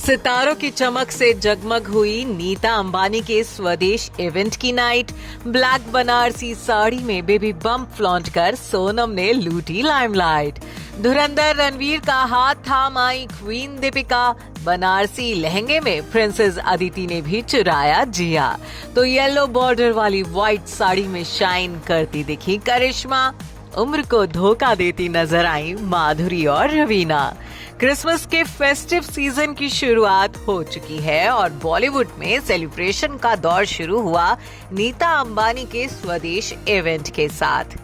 सितारों की चमक से जगमग हुई नीता अंबानी के स्वदेश इवेंट की नाइट। ब्लैक बनारसी साड़ी में बेबी बम्प फ्लॉन्ट कर सोनम ने लूटी लाइमलाइट। धुरंधर रणवीर का हाथ थाम आई क्वीन दीपिका। बनारसी लहंगे में प्रिंसेस अदिति ने भी चुराया जिया। तो येलो बॉर्डर वाली व्हाइट साड़ी में शाइन करती दिखी करिश्मा। उम्र को धोखा देती नजर आई माधुरी और रवीना। क्रिसमस के फेस्टिव सीजन की शुरुआत हो चुकी है और बॉलीवुड में सेलिब्रेशन का दौर शुरू हुआ नीता अंबानी के स्वदेश इवेंट के साथ।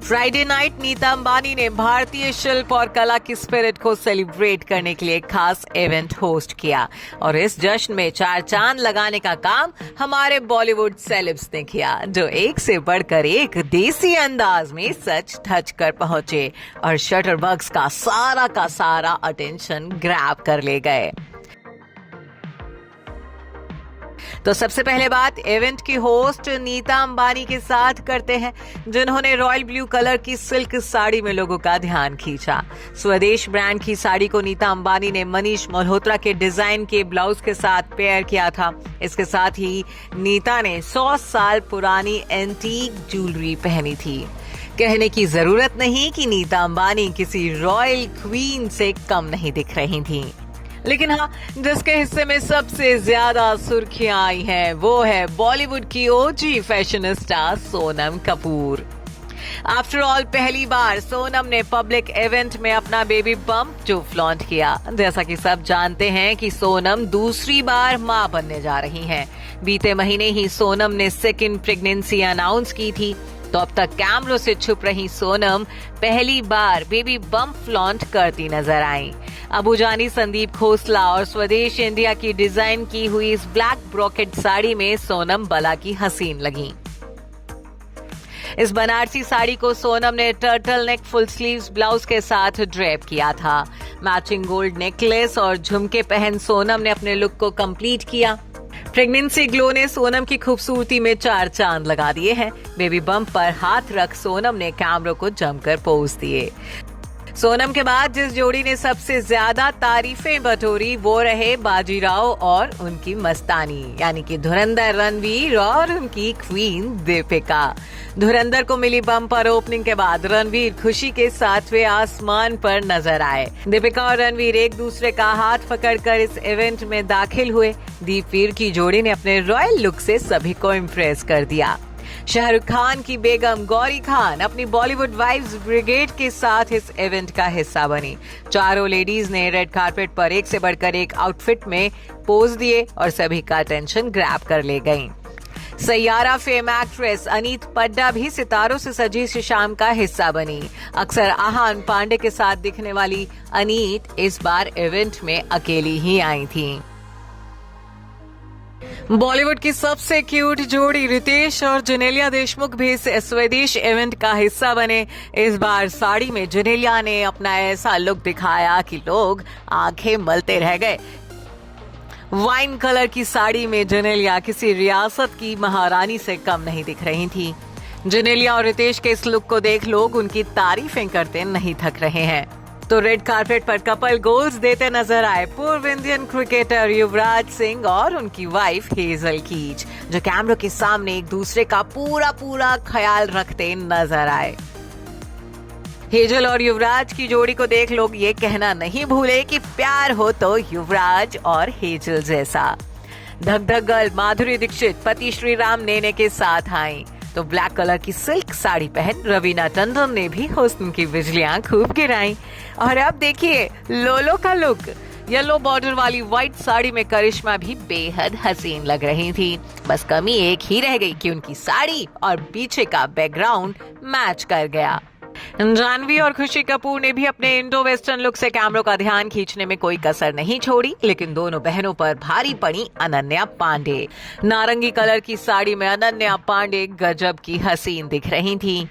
फ्राइडे नाइट नीता अंबानी ने भारतीय शिल्प और कला की स्पिरिट को सेलिब्रेट करने के लिए खास इवेंट होस्ट किया और इस जश्न में चार चांद लगाने का काम हमारे बॉलीवुड सेलेब्स ने किया, जो एक से बढ़कर एक देसी अंदाज में सच धज कर पहुंचे और शटरबग्स का सारा अटेंशन ग्रैब कर ले गए। तो सबसे पहले बात इवेंट की होस्ट नीता अंबानी के साथ करते हैं, जिन्होंने रॉयल ब्लू कलर की सिल्क साड़ी में लोगों का ध्यान खींचा। स्वदेश ब्रांड की साड़ी को नीता अंबानी ने मनीष मल्होत्रा के डिजाइन के ब्लाउज के साथ पेयर किया था। इसके साथ ही नीता ने 100 साल पुरानी एंटीक ज्वेलरी पहनी थी। कहने की जरूरत नहीं कि नीता अंबानी किसी रॉयल क्वीन से कम नहीं दिख रही थी। लेकिन हाँ, जिसके हिस्से में सबसे ज्यादा सुर्खियां आई हैं, वो है बॉलीवुड की OG fashionista Sonam Kapoor. After all पहली बार सोनम ने पब्लिक इवेंट में अपना बेबी बम्प जो फ्लॉन्ट किया। जैसा कि सब जानते हैं कि सोनम दूसरी बार मां बनने जा रही हैं। बीते महीने ही सोनम ने सेकंड प्रेगनेंसी अनाउंस की थी। तो अब तक कैमरों से छुप रही सोनम पहली बार बेबी बम्प फ्लॉन्ट करती नजर आई। अबुजानी संदीप खोसला और स्वदेश इंडिया की डिजाइन की हुई इस ब्लैक ब्रोकेट साड़ी में सोनम बला की हसीन लगी। इस बनारसी साड़ी को सोनम ने turtle neck full sleeves blouse के साथ ड्रेप किया था। मैचिंग गोल्ड नेकलेस और झुमके पहन सोनम ने अपने लुक को कंप्लीट किया। प्रेगनेंसी ग्लो ने सोनम की खूबसूरती में चार चांद लगा दिए हैं। बेबी बम्प पर हाथ रख सोनम ने कैमरों को जमकर पोज दिए। सोनम के बाद जिस जोड़ी ने सबसे ज्यादा तारीफें बटोरी वो रहे बाजीराव और उनकी मस्तानी, यानी कि धुरंधर रणवीर और उनकी क्वीन दीपिका। धुरंधर को मिली बम्पर ओपनिंग के बाद रणवीर खुशी के साथ वे आसमान पर नजर आए। दीपिका और रणवीर एक दूसरे का हाथ पकड़कर इस इवेंट में दाखिल हुए। दीपवीर की जोड़ी ने अपने रॉयल लुक से सभी को इम्प्रेस कर दिया। शाहरुख खान की बेगम गौरी खान अपनी बॉलीवुड वाइब्स ब्रिगेड के साथ इस इवेंट का हिस्सा बनी। चारों लेडीज ने रेड कार्पेट पर एक से बढ़कर एक आउटफिट में पोज दिए और सभी का अटेंशन ग्रैब कर ले गईं। सैयारा फेम एक्ट्रेस अनीत पड्डा भी सितारों से सजी शाम का हिस्सा बनी। अक्सर आहान पांडे के साथ दिखने वाली अनीत इस बार इवेंट में अकेली ही आई थी। बॉलीवुड की सबसे क्यूट जोड़ी रितेश और जेनेलिया देशमुख भी इस स्वदेश इवेंट का हिस्सा बने। इस बार साड़ी में जेनेलिया ने अपना ऐसा लुक दिखाया कि लोग आंखें मलते रह गए। वाइन कलर की साड़ी में जेनेलिया किसी रियासत की महारानी से कम नहीं दिख रही थी। जेनेलिया और रितेश के इस लुक को देख लोग उनकी तारीफें करते नहीं थक रहे हैं। तो रेड कार्पेट पर कपल गोल्स देते नजर आए पूर्व इंडियन क्रिकेटर युवराज सिंह और उनकी वाइफ हेजल कीच, जो कैमरों के सामने एक दूसरे का पूरा ख्याल रखते नजर आए। हेजल और युवराज की जोड़ी को देख लोग ये कहना नहीं भूले कि प्यार हो तो युवराज और हेजल जैसा। धक धक गर्ल माधुरी दीक्षित पति श्री राम नेने के साथ आई। तो ब्लैक कलर की सिल्क साड़ी पहन रवीना टंडन ने भी हुस्न की बिजलियां खूब गिराई। और अब देखिए लोलो का लुक। येलो बॉर्डर वाली व्हाइट साड़ी में करिश्मा भी बेहद हसीन लग रही थी। बस कमी एक ही रह गई कि उनकी साड़ी और पीछे का बैकग्राउंड मैच कर गया। जानवी और खुशी कपूर ने भी अपने इंडो वेस्टर्न लुक से कैमरों का ध्यान खींचने में कोई कसर नहीं छोड़ी, लेकिन दोनों बहनों पर भारी पड़ी अनन्या पांडे। नारंगी कलर की साड़ी में अनन्या पांडे गजब की हसीन दिख रही थी।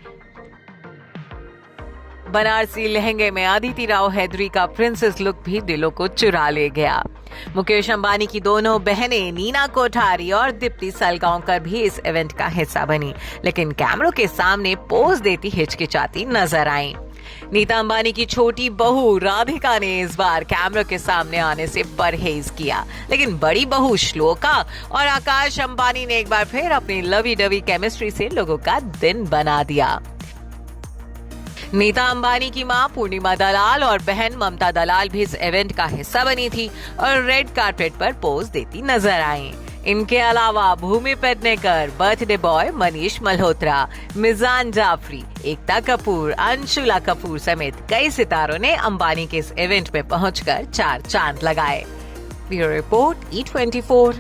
बनारसी लहंगे में अदिति राव हैदरी का प्रिंसेस लुक भी दिलों को चुरा ले गया। मुकेश अंबानी की दोनों बहनें नीना कोठारी और दीप्ति सलगांवकर भी इस इवेंट का हिस्सा बनी, लेकिन कैमरों के सामने पोज देती हिचकिचाती नजर आईं। नीता अंबानी की छोटी बहू राधिका ने इस बार कैमरा के सामने आने से परहेज किया, लेकिन बड़ी बहू श्लोका और आकाश अंबानी ने एक बार फिर अपनी लवी डवी केमिस्ट्री से लोगों का दिन बना दिया। नीता अंबानी की मां पूर्णिमा दलाल और बहन ममता दलाल भी इस इवेंट का हिस्सा बनी थी और रेड कार्पेट पर पोज देती नजर आईं। इनके अलावा भूमि पेडनेकर, बर्थडे बॉय मनीष मल्होत्रा, मिजान जाफरी, एकता कपूर, अंशुला कपूर समेत कई सितारों ने अंबानी के इस इवेंट में पहुंचकर चार चांद लगाए। Bureau report E24।